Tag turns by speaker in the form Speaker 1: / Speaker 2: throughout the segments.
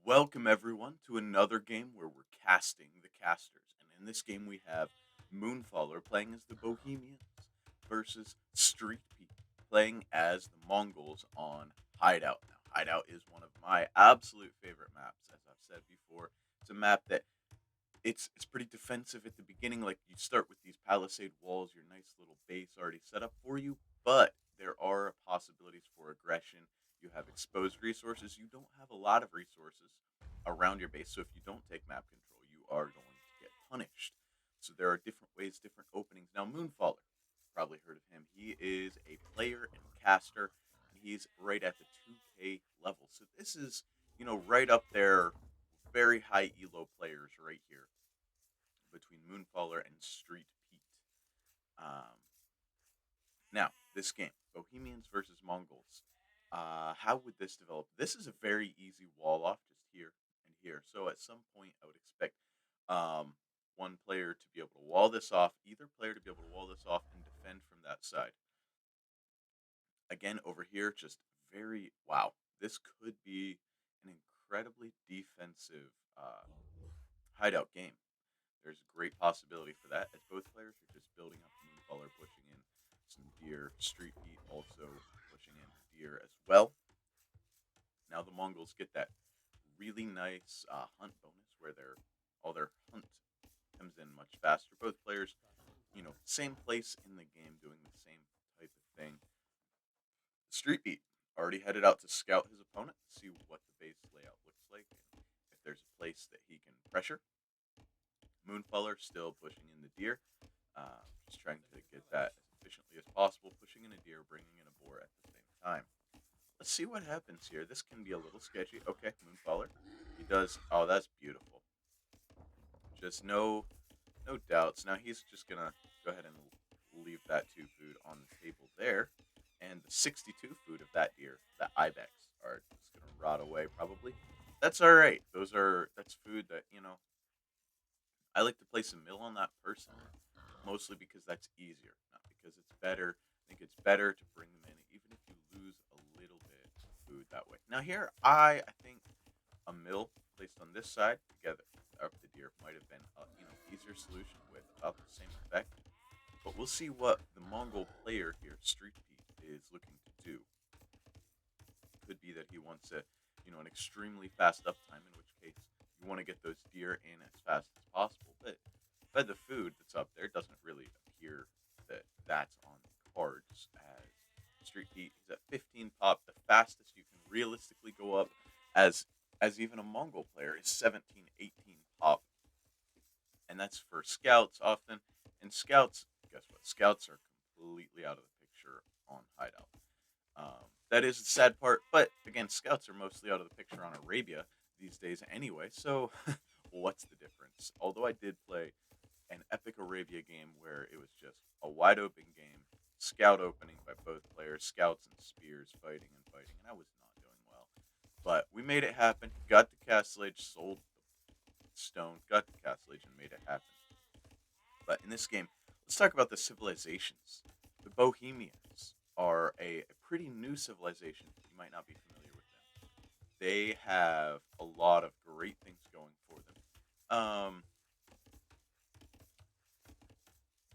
Speaker 1: Welcome everyone to another game where we're casting the casters. And in this game we have Moonfaller playing as the Bohemians versus Streetpete playing as the Mongols on Hideout. Now, Hideout is one of my absolute favorite maps, as I've said before. It's a map that it's pretty defensive at the beginning. Like you start with these palisade walls, your nice little base already set up for you, but there are possibilities for aggression. You have exposed resources. You don't have a lot of resources around your base, so if you don't take map control, you are going to get punished. So there are different ways, different openings. Now, Moonfaller, probably heard of him. He is a player and caster, and he's right at the 2K level. So this is, right up there, very high elo players right here between Moonfaller and Street Pete. Um, Now, this game, Bohemians versus Mongols. How would this develop? This is a very easy wall off, just here and here. So at some point, I would expect um, one player to be able to wall this off, either player to be able to wall this off and defend from that side. Again, over here, just very wow. This could be an incredibly defensive hideout game. There's a great possibility for that, as both players are just building up. Moonfaller pushing in some deer, Streetpete also pushing in deer as well. Now the Mongols get that really nice hunt bonus where all their hunt comes in much faster. Both players, same place in the game, doing the same type of thing. Streetpete already headed out to scout his opponent, see what the base layout looks like, and if there's a place that he can pressure. Moonfaller still pushing in the deer, just trying to get that as efficiently as possible, pushing in a deer, bringing in a boar at the same time. Let's see what happens here. This can be a little sketchy. Okay, Moonfaller. He does. Oh, that's beautiful. Just no doubts. Now he's just gonna go ahead and leave that 2 food on the table there, and the 62 food of that deer, that ibex, are just gonna rot away probably. That's all right. That's food that I like to place a mill on that personally, mostly because that's easier, not because it's better. I think it's better to bring them in, even if you lose a little bit of food that way. Now here, I think a mill placed on this side together of the deer might have been a easier solution with about the same effect. But we'll see what the Mongol player here, Street Pete, is looking to do. Could be that he wants an extremely fast uptime, in which case you want to get those deer in as fast as possible. But by the food that's up there, it doesn't really appear that that's on the cards as Street Heat. He's at 15 pop, the fastest you can realistically go up as even a Mongol player is 17, 18 pop. And that's for scouts often. And scouts, guess what? Scouts are completely out of the picture on Hideout. That is the sad part, but again, scouts are mostly out of the picture on Arabia these days anyway. So, what's the difference? Although I did play an epic Arabia game where it was just a wide open game, scout opening by both players, scouts and spears fighting, and I was not doing well. But we made it happen. Got the castlage, sold the stone, got the castlage, and made it happen. But in this game, let's talk about the civilizations. The Bohemians are a pretty new civilization. You might not be familiar with them. They have a lot of great things going for them.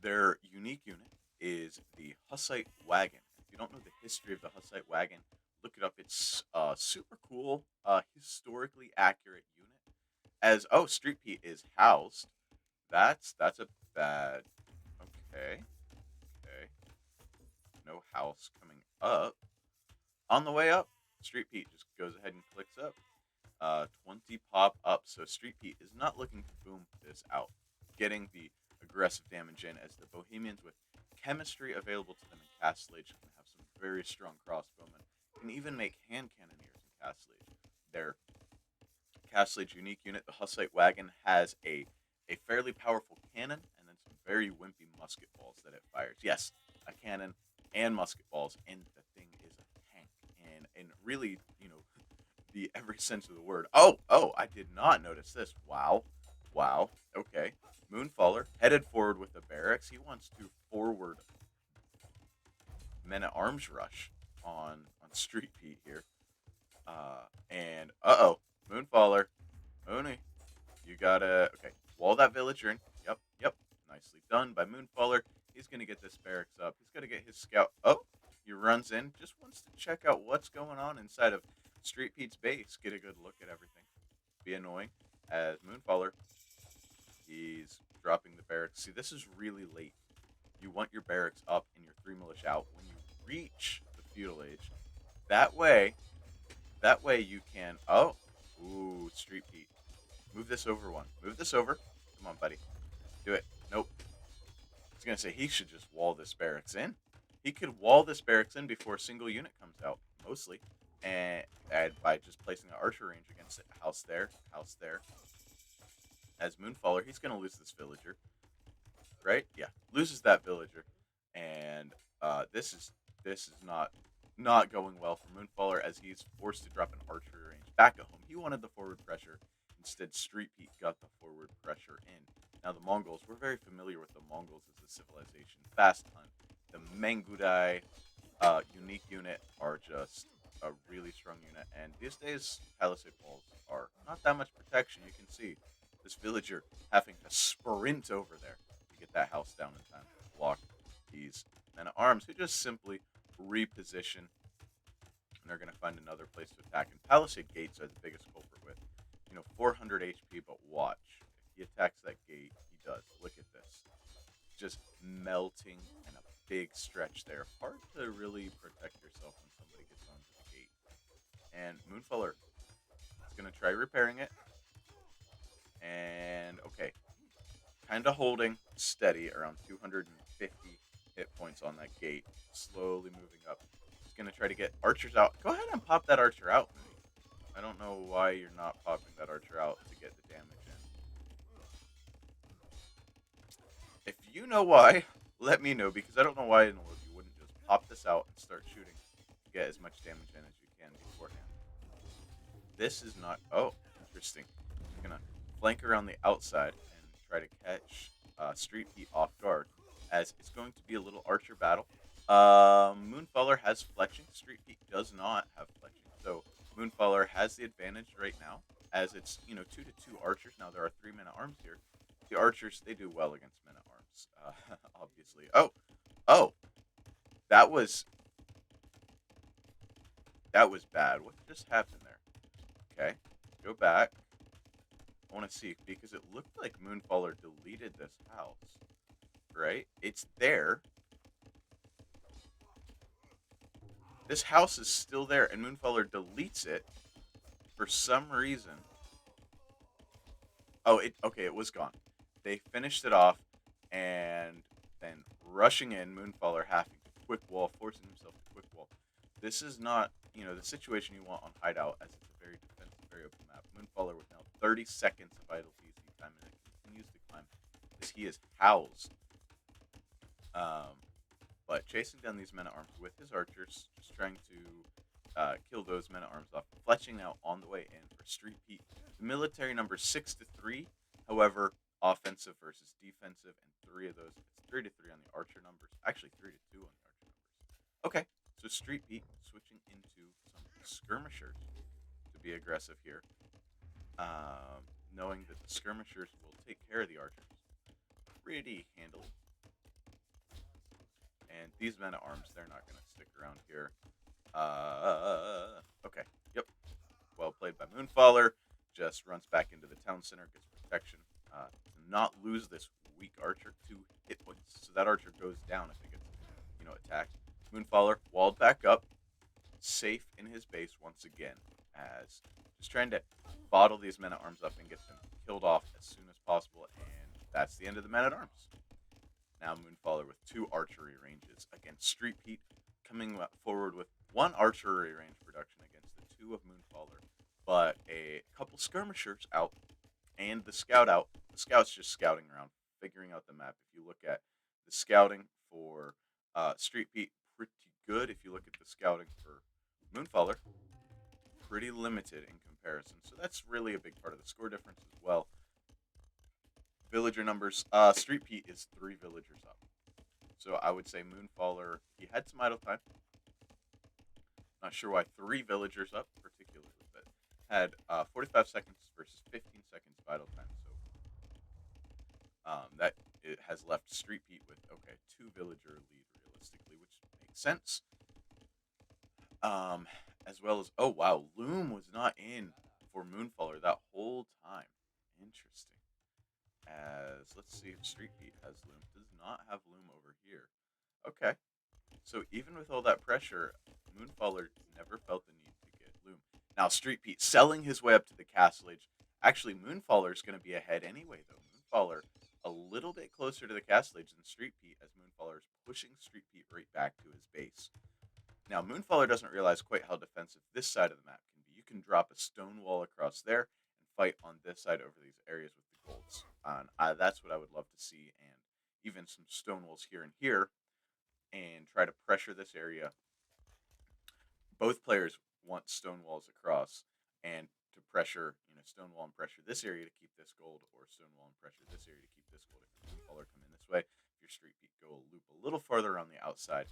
Speaker 1: Their unique unit is the Hussite wagon. If you don't know the history of the Hussite wagon, look it up. It's super cool, historically accurate unit. As Street Pete is housed. That's a bad. Okay, okay. No house coming up. On the way up, Street Pete just goes ahead and clicks up. 20 pop up. So Street Pete is not looking to boom this out, getting the aggressive damage in as the Bohemians with chemistry available to them in Castlage can have some very strong crossbowmen. Can even make hand cannoneers in Castlage. Their Castlage unique unit, the Hussite wagon, has a fairly powerful cannon and then some very wimpy musket balls that it fires. Yes, a cannon and musket balls, and the thing is a tank. And really, the every sense of the word. Oh, I did not notice this. Wow. Okay. Moonfaller headed forward with the barracks. He wants to forward men at arms rush on Street Pete here. And Moonfaller Moonfaller. Mooney, you gotta... Okay, wall that villager in. Yep, yep. Nicely done by Moonfaller. He's gonna get this barracks up. He's gonna get his scout... Oh, he runs in. Just wants to check out what's going on inside of Streetpete's base. Get a good look at everything. Be annoying. As Moonfaller, he's dropping the barracks. See, this is really late. You want your barracks up and your 3 militia out when you reach the feudal age. That way you can... Oh, ooh, Streetpete. Move this over one. Move this over. Come on, buddy. Do it. Nope. I was going to say, he should just wall this barracks in. He could wall this barracks in before a single unit comes out, mostly. And by just placing an archer range against it. House there. House there. As Moonfaller, he's going to lose this villager. Right? Yeah. Loses that villager. And this is not going well for Moonfaller as he's forced to drop an archery range back at home. He wanted the forward pressure. Instead, Streetpete got the forward pressure in. Now, the Mongols, we're very familiar with the Mongols as a civilization. Fast hunt. The Mangudai unique unit are just a really strong unit. And these days, palisade walls are not that much protection. You can see this villager having to sprint over there to get that house down in time to block these men-at-arms who just simply reposition. And they're going to find another place to attack. And palisade gates are the biggest culprit with, 400 HP, but watch. If he attacks that gate, he does. Look at this. Just melting and a big stretch there. Hard to really protect yourself when somebody gets onto the gate. And Moonfaller is going to try repairing it. And, okay. Kind of holding steady around 250 hit points on that gate. Slowly moving up. He's going to try to get archers out. Go ahead and pop that archer out. I don't know why you're not popping that archer out to get the damage in. If you know why, let me know, because I don't know why in the world you wouldn't just pop this out and start shooting to get as much damage in as you can beforehand. This is not... Oh, interesting. I'm going to flank around the outside and try to catch Streetpete off guard, as it's going to be a little archer battle. Moonfaller has fletching. Streetpete does not have fletching. So Moonfaller has the advantage right now, as it's, 2 to 2 archers. Now, there are 3 men-at-arms here. The archers, they do well against men-at-arms, obviously. Oh, that was bad. What just happened there? Okay, go back. I want to see, because it looked like Moonfaller deleted this house, right? It's there. This house is still there, and Moonfaller deletes it for some reason. Oh, it was gone. They finished it off, and then rushing in, Moonfaller having to quick wall, forcing himself to quick wall. This is not, the situation you want on Hideout, as it's a very defensive, very open map. Moonfaller with now 30 seconds of idle PC time, and it continues to climb as he is housed. But chasing down these men-at-arms with his archers, just trying to kill those men-at-arms off. Fletching now on the way in for Streetpete. The military number 6 to 3. However, offensive versus defensive, and 3 of those. It's 3 to 3 on the archer numbers. Actually, 3 to 2 on the archer numbers. Okay, so Streetpete switching into some skirmishers to be aggressive here. Knowing that the skirmishers will take care of the archers pretty handily. And these men-at-arms, they're not going to stick around here. Okay, yep. Well played by Moonfaller. Just runs back into the town center, gets protection. To not lose this weak archer, 2 hit points. So that archer goes down if it gets, attacked. Moonfaller walled back up. Safe in his base once again. As just trying to bottle these men-at-arms up and get them killed off as soon as possible. And that's the end of the men-at-arms. Now Moonfaller with 2 archery ranges against Streetpete, coming forward with 1 archery range production against the 2 of Moonfaller, but a couple skirmishers out and the scout out. The scout's just scouting around, figuring out the map. If you look at the scouting for Streetpete, pretty good. If you look at the scouting for Moonfaller, pretty limited in comparison. So that's really a big part of the score difference as well. Villager numbers. Streetpete is 3 villagers up. So I would say Moonfaller, he had some idle time. Not sure why 3 villagers up, particularly, but had 45 seconds versus 15 seconds vital time. So that it has left Streetpete with two villager lead realistically, which makes sense. Um, as well as oh wow, Loom was not in for Moonfaller that whole time. Interesting. As let's see if Streetpete has Loom. Does not have Loom over here. Okay. So even with all that pressure, Moonfaller never felt the need to get Loom. Now Streetpete selling his way up to the castle age. Actually, Moonfaller is going to be ahead anyway, though. Moonfaller a little bit closer to the castle age than Streetpete, as Moonfaller is pushing Streetpete right back to his base. Now, Moonfaller doesn't realize quite how defensive this side of the map can be. You can drop a stone wall across there and fight on this side over these areas with the golds. That's what I would love to see, and even some stone walls here and here, and try to pressure this area. Both players want stone walls across, and to pressure, stone wall and pressure this area to keep this gold, or stone wall and pressure this area to keep this gold. If your Moonfaller come in this way, if your Streetpete go a loop a little farther on the outside,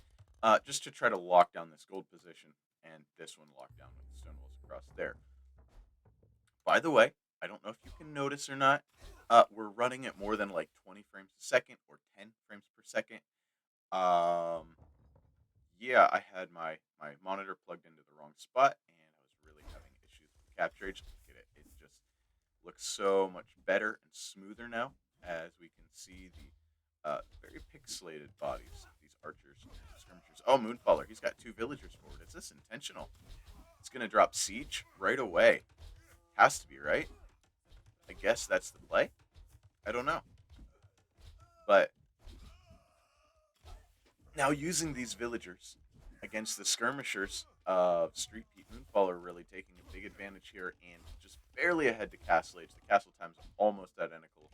Speaker 1: just to try to lock down this gold position, and this one locked down with the stone walls across there. By the way, I don't know if you can notice or not, we're running at more than like 20 frames a second or 10 frames per second. Um, yeah, I had my monitor plugged into the wrong spot, and I was really having issues with the capture age. Look at it; it just looks so much better and smoother now, as we can see the very pixelated bodies of these archers and skirmishers. Oh, Moonfaller, he's got two villagers forward. Is this intentional? It's gonna drop siege right away. Has to be, right? I guess that's the play. I don't know, but now using these villagers against the skirmishers of Streetpete, Moonfaller really taking a big advantage here and just barely ahead to Castle Age. The castle time's almost identical,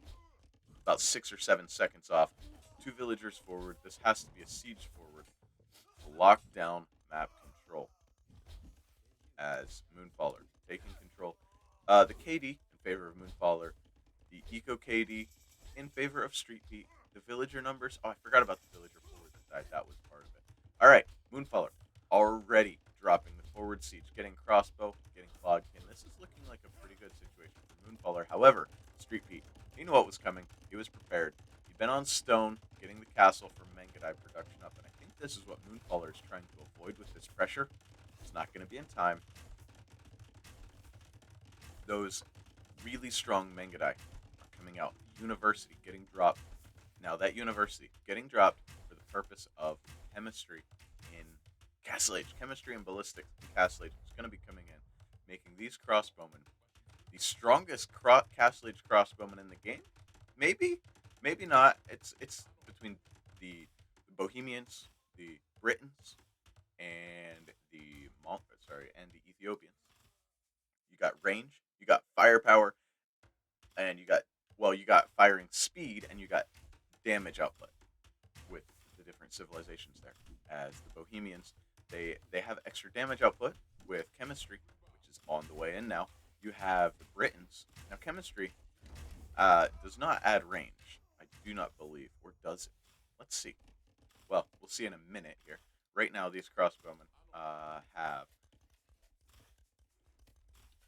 Speaker 1: about 6 or 7 seconds off. Two villagers forward. This has to be a siege forward to lock down map control as Moonfaller taking control. The KD in favor of Moonfaller, the Eco KD in favor of Streetpete. The villager numbers. Oh, I forgot about the villager forward that died. That was part of it. All right, Moonfaller already dropping the forward siege, getting crossbow, getting logged in. This is looking like a pretty good situation for Moonfaller. However, Streetpete, he knew what was coming. He was prepared. He'd been on stone, getting the castle for Mangadai production up, and I think this is what Moonfaller is trying to avoid with this pressure. It's not going to be in time. Those really strong Mangadai are coming out. University getting dropped. Now that university getting dropped for the purpose of chemistry in Castle Age. Chemistry and ballistics in Castle Age is going to be coming in, making these crossbowmen the strongest Castle Age crossbowmen in the game. Maybe, maybe not. It's between the Bohemians, the Britons, and the Ethiopians. You got range, you got firepower, and you got firing speed, and you got damage output with the different civilizations there. As the Bohemians, they have extra damage output with chemistry, which is on the way in now. You have the Britons. Now, chemistry does not add range, I do not believe, or does it? Let's see. Well, we'll see in a minute here. Right now, these crossbowmen have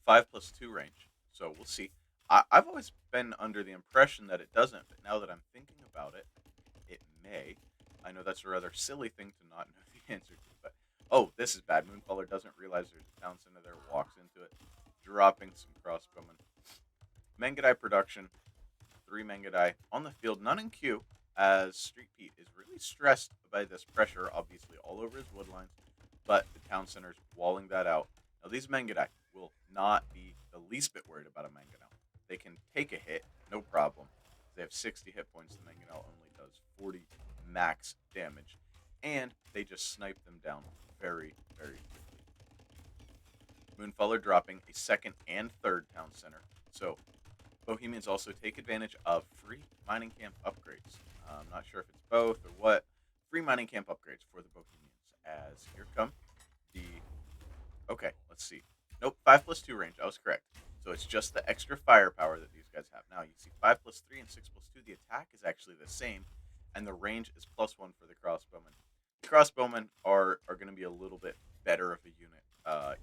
Speaker 1: 5+2 range, so we'll see. I've always been under the impression that it doesn't, but now that I'm thinking about it, it may. I know that's a rather silly thing to not know the answer to, but oh, this is bad. Moonfaller doesn't realize there's a town center there, walks into it, dropping some crossbowmen. Mangadai production, 3 Mangadai on the field, none in queue, as Streetpete is really stressed by this pressure, obviously all over his woodlines, but the town center's walling that out. Now, these Mangadai will not be the least bit worried about a Mangonel. They can take a hit, no problem. They have 60 hit points. The Mangonel only does 40 max damage, and they just snipe them down very, very quickly. Moonfaller dropping a second and third town center. So Bohemians also take advantage of free mining camp upgrades. I'm not sure if it's both or what. Free mining camp upgrades for the Bohemians. As here come the... Okay, let's see. Nope, 5+2 range. I was correct. So it's just the extra firepower that these guys have. Now you see 5+3 and 6+2. The attack is actually the same, and the range is +1 for the crossbowmen. The crossbowmen are going to be a little bit better of a unit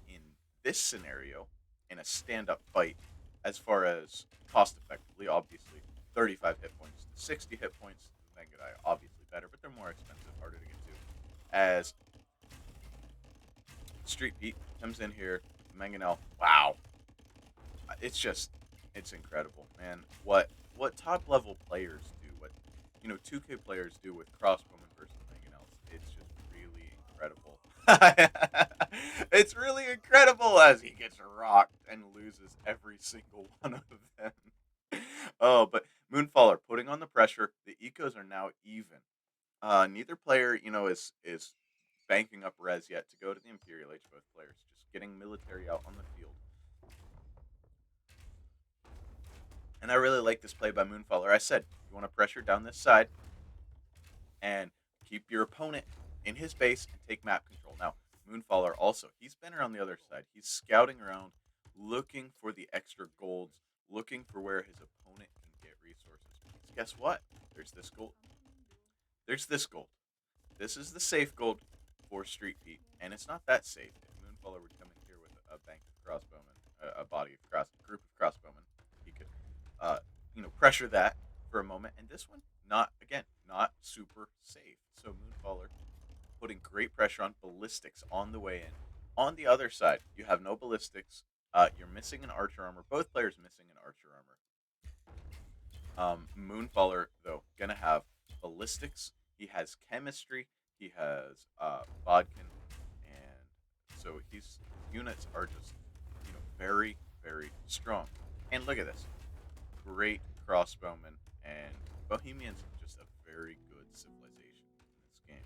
Speaker 1: in this scenario, in a stand-up fight as far as cost effectively. Obviously, 35 hit points to 60 hit points. The Mangadai obviously better, but they're more expensive, harder to get to. As Streetpete comes in here, Mangonel, wow, it's incredible, man. What top level players do, what 2K players do with Crossbowman versus Mangonels, it's just really incredible. It's really incredible as he gets rocked and loses every single one of them. Oh, but Moonfaller putting on the pressure. The ecos are now even. Neither player, is banking up res yet to go to the Imperial Age. Both players just getting military out on the field. And I really like this play by Moonfaller. I said, you want to pressure down this side and keep your opponent in his base and take map control. Now, Moonfaller also, he's been around the other side. He's scouting around, looking for the extra golds, looking for where his opponent can get resources. Because guess what? There's this gold. There's this gold. This is the safe gold for Streetpete, and it's not that safe. If Moonfaller would come in here with a bank of crossbowmen, a body of group of crossbowmen, he could, pressure that for a moment. And this one, not super safe. So Moonfaller putting great pressure on ballistics on the way in. On the other side, you have no ballistics. You're missing an archer armor. Both players missing an archer armor. Moonfaller, though, gonna have ballistics. He has chemistry. He has Bodkin, and so his units are just very, very strong. And look at this, great crossbowmen, and Bohemians are just a very good civilization in this game.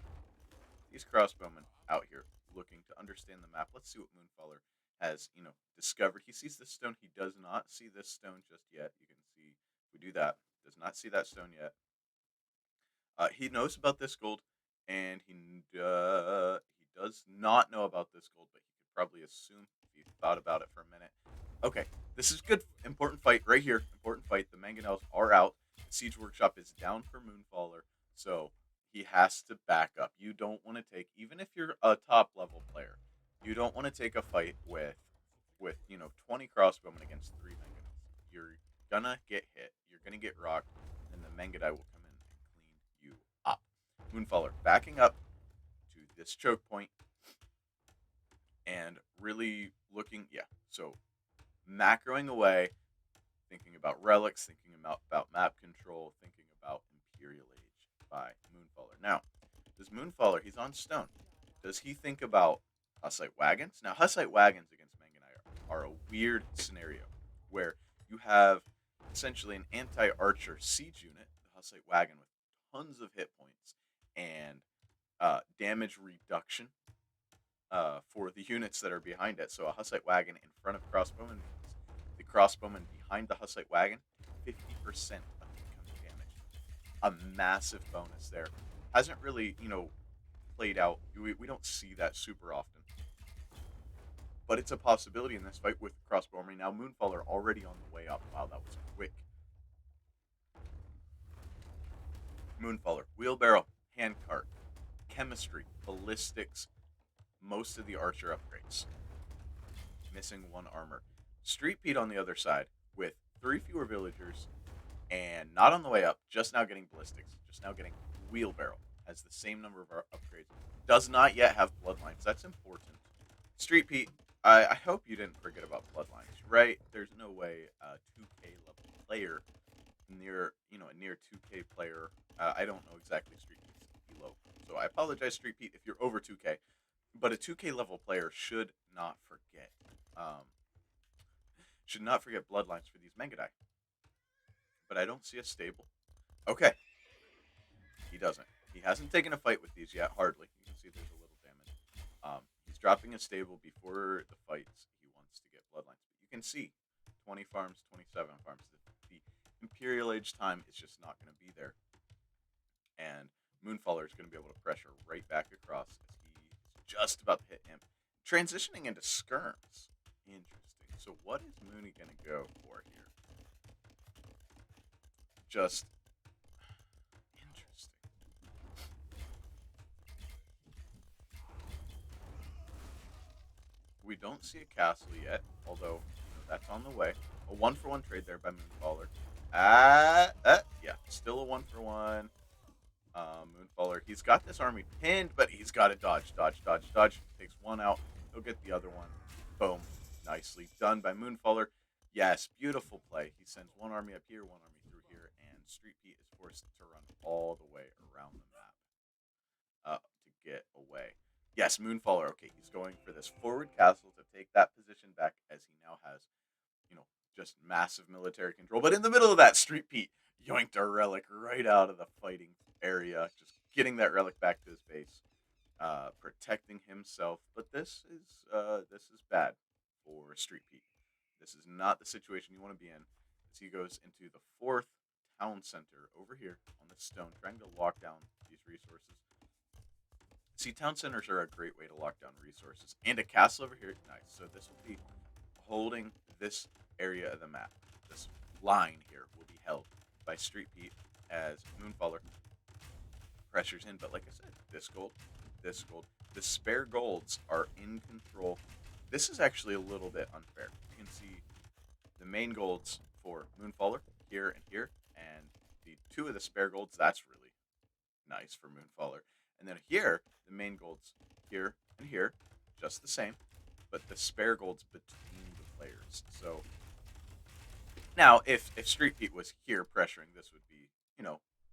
Speaker 1: These crossbowmen out here looking to understand the map. Let's see what Moonfaller has, discovered. He sees this stone. He does not see this stone just yet. You can see we do that. Does not see that stone yet. He knows about this gold, and he does not know about this gold, but he could probably assume if he thought about it for a minute. Okay, this is good. Important fight right here. Important fight. The Mangonels are out. The Siege Workshop is down for Moonfaller, so he has to back up. You don't want to take, even if you're a top level player, you don't want to take a fight with 20 crossbowmen against 3 Mangonels. You're gonna get hit. You're gonna get rocked, and the Mangadai will come in and clean you up. Moonfaller backing up to this choke point and really looking, so macroing away, thinking about relics, thinking about map control, thinking about Imperial Age by Moonfaller. Now, does Moonfaller, he's on stone, does he think about Hussite wagons? Now, Hussite wagons against Mangonai are a weird scenario where you have essentially an anti-archer siege unit, the Hussite wagon, with tons of hit points and damage reduction for the units that are behind it. So a Hussite wagon in front of crossbowmen means the crossbowman behind the Hussite wagon, 50% of incoming damage. A massive bonus there. Hasn't really, played out. We don't see that super often. But it's a possibility in this fight with crossbow army. Now Moonfaller already on the way up. Wow, that was quick. Moonfaller, wheelbarrow, handcart, chemistry, ballistics, most of the archer upgrades. Missing 1 armor. Streetpete on the other side with 3 fewer villagers and not on the way up, just now getting ballistics, just now getting wheelbarrow, has the same number of upgrades. Does not yet have bloodlines. That's important. Streetpete, I hope you didn't forget about bloodlines, right? There's no way a 2K level player near, a near 2K player. I don't know exactly Streetpete's elo, so I apologize, Streetpete, if you're over 2K. But a 2K level player should not forget bloodlines for these Mangadai. But I don't see a stable. Okay. He doesn't. He hasn't taken a fight with these yet, hardly. You can see there's a little damage. He's dropping a stable before the fights. He wants to get bloodlines. But you can see 20 farms, 27 farms. The Imperial Age time is just not going to be there. And Moonfaller is going to be able to pressure right back across as he is just about to hit him. Transitioning into skirms. Interesting. So what is Mooney going to go for here? Just interesting. We don't see a castle yet, although That's on the way. A 1-for-1 trade there by Moonfaller. Yeah, still a 1-for-1. Moonfaller, he's got this army pinned, but he's got to dodge, dodge, dodge, dodge. Takes one out. He'll get the other one. Boom. Nicely done by Moonfaller. Yes, beautiful play. He sends one army up here, one army through here, and Streetpete is forced to run all the way around the map to get away. Yes, Moonfaller, okay, he's going for this forward castle to take that position back as he now has, just massive military control. But in the middle of that, Streetpete yoinked a relic right out of the fighting area, just getting that relic back to his base, protecting himself. But this is bad for Streetpete. This is not the situation you want to be in. As he goes into the 4th town center over here on the stone, trying to lock down these resources. See, town centers are a great way to lock down resources. And a castle over here. Nice. So this will be holding this area of the map. This line here will be held by Streetpete as Moonfaller pressures in. But like I said, this gold, the spare golds are in control. This is actually a little bit unfair. You can see the main golds for Moonfaller here and here, and the 2 of the spare golds, that's really nice for Moonfaller. And then here, the main golds here and here, just the same, but the spare golds between the players. So now, if Streetpete was here pressuring, this would be,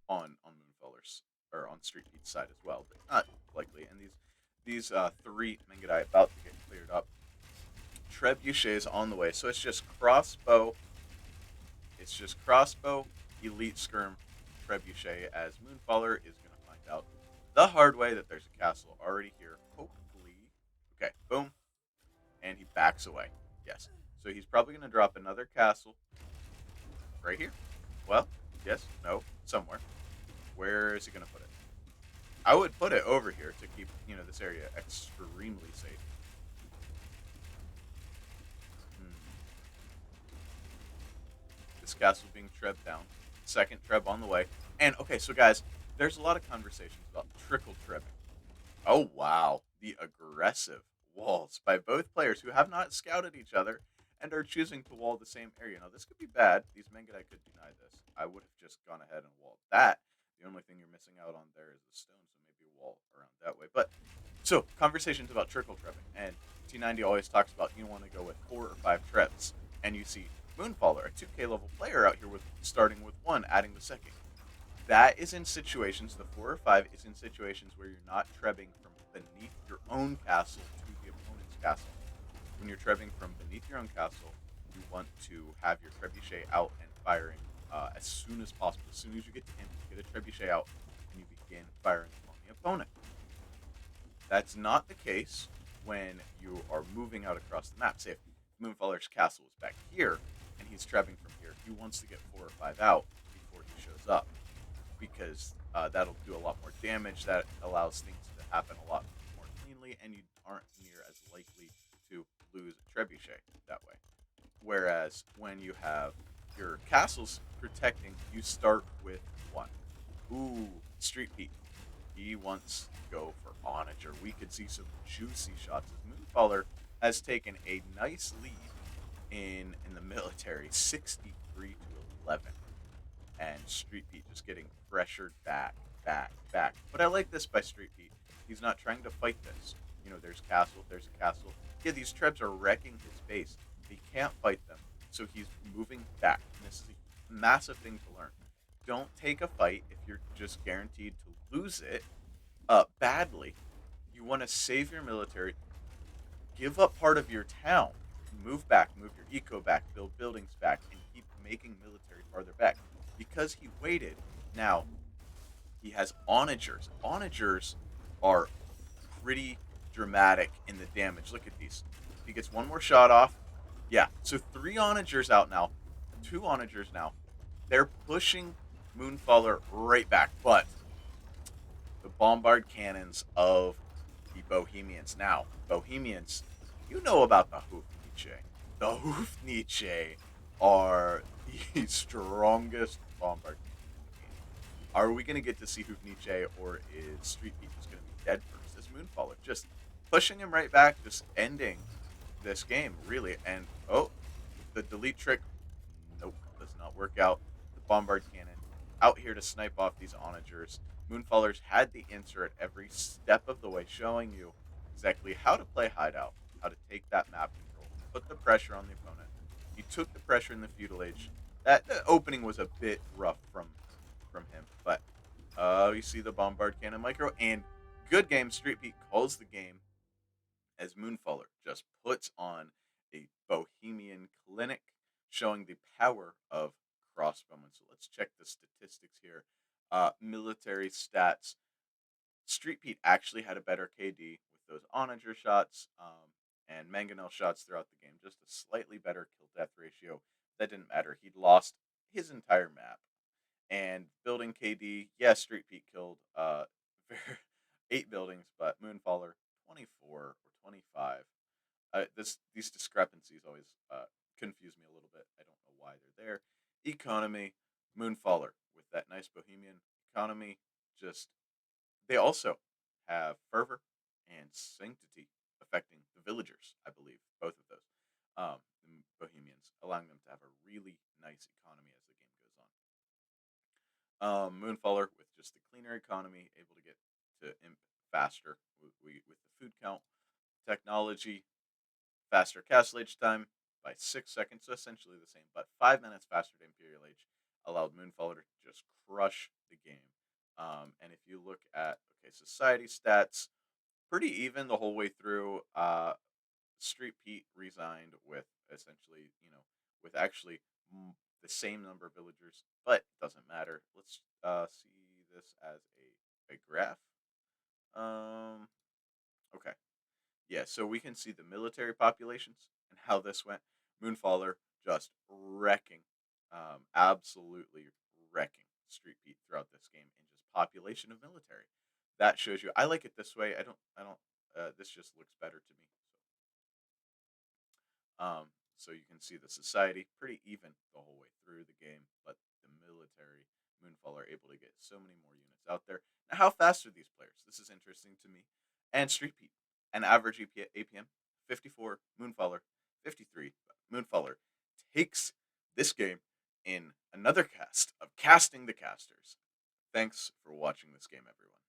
Speaker 1: on Moonfaller's or on Streetpete's side as well, but not likely. And these 3 Mengedai about to get cleared up. Trebuchet is on the way, so it's just crossbow. It's just crossbow, elite skirm, Trebuchet, as Moonfaller is going to find out the hard way that there's a castle already here. Hopefully. Okay, boom. And he backs away. Yes. So he's probably going to drop another castle right here. Well, yes, no, somewhere. Where is he going to put it? I would put it over here to keep, this area extremely safe. This castle being trebbed down. 2nd treb on the way. And, okay, so guys, there's a lot of conversations about trickle trebbing. Oh, wow. The aggressive walls by both players who have not scouted each other and are choosing to wall the same area. Now, this could be bad. These Mengedai could deny this. I would have just gone ahead and walled that. The only thing you're missing out on there is the stone, so maybe a wall around that way. But, so, conversations about trickle trebbing. And T90 always talks about you want to go with 4 or 5 trebs. And you see Moonfaller, a 2K level player out here with starting with 1, adding the 2nd. That is in situations, the 4 or 5 is in situations where you're not trebbing from beneath your own castle to the opponent's castle. When you're trebbing from beneath your own castle, you want to have your trebuchet out and firing as soon as possible. As soon as you get to him, you get a trebuchet out and you begin firing on the opponent. That's not the case when you are moving out across the map. Say if Moonfaller's castle is back here and he's trebbing from here, he wants to get 4 or 5 out before he shows up, because that'll do a lot more damage. That allows things to happen a lot more cleanly, and you aren't near as likely to lose a trebuchet that way. Whereas when you have your castles protecting, you start with 1. Ooh, Streetpete. He wants to go for Onager. We could see some juicy shots as Moonfaller has taken a nice lead in the military, 63 to 11. And Streetpete just getting pressured back. But I like this by Streetpete. He's not trying to fight this. There's a castle. Yeah, these trebs are wrecking his base. He can't fight them, so he's moving back. And this is a massive thing to learn. Don't take a fight if you're just guaranteed to lose it badly. You want to save your military, give up part of your town, move back, move your eco back, build buildings back, and keep making military farther back. Because he waited, now he has onagers. Onagers are pretty dramatic in the damage. Look at these. He gets 1 more shot off. Yeah, so 3 onagers out now. 2 onagers now. They're pushing Moonfaller right back, but the bombard cannons of the Bohemians. Now, Bohemians, you know about the Hoofniche. The Hoofniche are the strongest bombard cannons. Are we going to get to see Hoofniche, or is Streetpete just going to be dead first? This Moonfaller just pushing him right back, just ending this game, really. And, The delete trick, nope, does not work out. The bombard cannon, out here to snipe off these onagers. Moonfallers had the answer at every step of the way, showing you exactly how to play Hideout, how to take that map control, put the pressure on the opponent. He took the pressure in the feudal age. That the opening was a bit rough from him, but you see the bombard cannon micro and good game. Streetpete calls the game as Moonfaller just puts on a Bohemian clinic, showing the power of crossbowmen. So let's check the statistics here. Military stats. Street Pete actually had a better KD with those onager shots and mangonel shots throughout the game. Just a slightly better kill death ratio. That didn't matter. He'd lost his entire map. And building KD, yes, Street Pete killed 8 buildings, but Moonfaller 24 or 25. These discrepancies always confuse me a little bit. I don't know why they're there. Economy, Moonfaller with that nice Bohemian economy. Just they also have fervor and sanctity affecting the villagers. I believe both of those. The Bohemians, allowing them to have a really nice economy as the game goes on. Moonfaller with just the cleaner economy, able to get to imp faster with the food count technology, faster castle age time by 6 seconds, so essentially the same, but 5 minutes faster to Imperial Age allowed Moonfaller to just crush the game. And if you look at society stats, pretty even the whole way through. Street Pete resigned with essentially, with actually the same number of villagers, but it doesn't matter. Let's see this as a graph. Um, okay. Yeah, so we can see the military populations and how this went. Moonfaller just wrecking, absolutely wrecking Street Pete throughout this game and just population of military. That shows you. I like it this way. I don't. I don't. This just looks better to me. So you can see the society pretty even the whole way through the game, but the military Moonfall are able to get so many more units out there. Now, how fast are these players? This is interesting to me. And Street Pete, an average APM 54, Moonfaller 53. Moonfaller takes this game in another cast of casting the casters. Thanks for watching this game, everyone.